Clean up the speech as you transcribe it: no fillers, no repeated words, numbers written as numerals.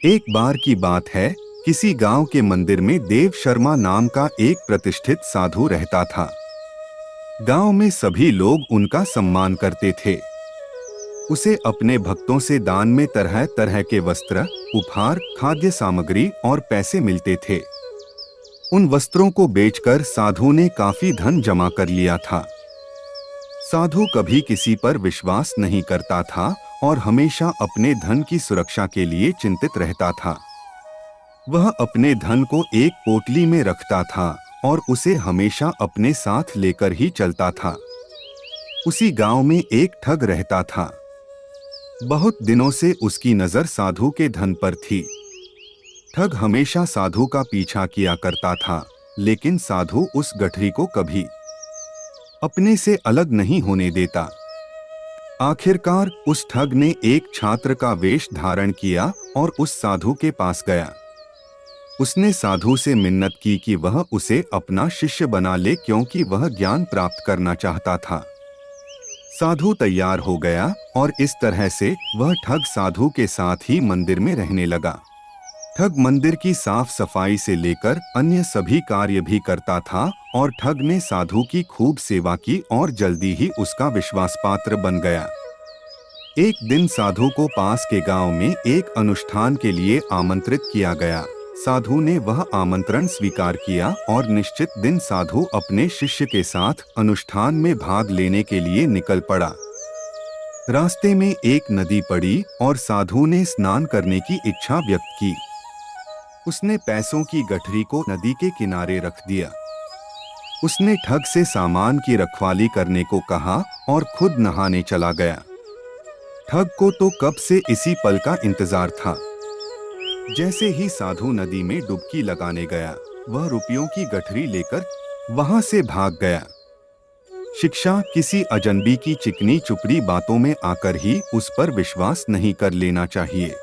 एक बार की बात है, किसी गांव के मंदिर में देव शर्मा नाम का एक प्रतिष्ठित साधु रहता था। गांव में सभी लोग उनका सम्मान करते थे। उसे अपने भक्तों से दान में तरह तरह के वस्त्र, उपहार, खाद्य सामग्री और पैसे मिलते थे। उन वस्त्रों को बेचकर साधु ने काफी धन जमा कर लिया था। साधु कभी किसी पर विश्वास नहीं करता था और हमेशा अपने धन की सुरक्षा के लिए चिंतित रहता था। वह अपने धन को एक पोटली में रखता था और उसे हमेशा अपने साथ लेकर ही चलता था। उसी गांव में एक ठग रहता था। बहुत दिनों से उसकी नजर साधु के धन पर थी। ठग हमेशा साधु का पीछा किया करता था, लेकिन साधु उस गठरी को कभी अपने से अलग नहीं होने देता। आखिरकार उस ठग ने एक छात्र का वेश धारण किया और उस साधु के पास गया। उसने साधु से मिन्नत की कि वह उसे अपना शिष्य बना ले, क्योंकि वह ज्ञान प्राप्त करना चाहता था। साधु तैयार हो गया और इस तरह से वह ठग साधु के साथ ही मंदिर में रहने लगा। ठग मंदिर की साफ सफाई से लेकर अन्य सभी कार्य भी करता था और ठग ने साधु की खूब सेवा की और जल्दी ही उसका विश्वास पात्र बन गया। एक दिन साधु को पास के गांव में एक अनुष्ठान के लिए आमंत्रित किया गया। साधु ने वह आमंत्रण स्वीकार किया और निश्चित दिन साधु अपने शिष्य के साथ अनुष्ठान में भाग लेने के लिए निकल पड़ा। रास्ते में एक नदी पड़ी और साधु ने स्नान करने की इच्छा व्यक्त की। उसने पैसों की गठरी को नदी के किनारे रख दिया। उसने ठग से सामान की रखवाली करने को कहा और खुद नहाने चला गया। ठग को तो कब से इसी पल का इंतजार था। जैसे ही साधु नदी में डुबकी लगाने गया, वह रुपयों की गठरी लेकर वहां से भाग गया। शिक्षा: किसी अजनबी की चिकनी चुपड़ी बातों में आकर ही उस पर विश्वास नहीं कर लेना चाहिए।